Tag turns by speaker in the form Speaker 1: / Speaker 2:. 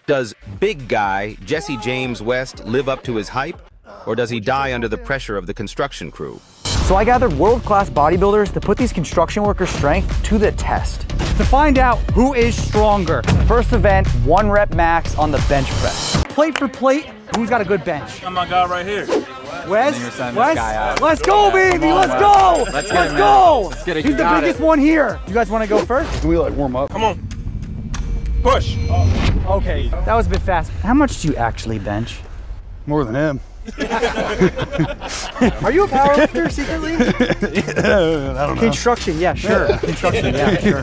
Speaker 1: Does big guy Jesse James West live up to his hype? Or does he die under the pressure of the construction crew?
Speaker 2: So I gathered world-class bodybuilders to put these construction workers' strength to the test.
Speaker 3: To find out who is stronger.
Speaker 2: First event, 1 rep max on the bench press.
Speaker 3: Plate for plate, who's got a good bench?
Speaker 4: Got my guy right here.
Speaker 3: Wes, let's go, baby, let's go! Let's go! He's the biggest one here. You guys want to go first?
Speaker 5: Can we like warm up?
Speaker 4: Come on. Push.
Speaker 3: Okay, that was a bit fast. How much do you actually bench?
Speaker 5: More than him.
Speaker 3: Are you a powerlifter secretly?
Speaker 5: I don't know.
Speaker 3: Construction, yeah, sure. Construction, yeah, sure.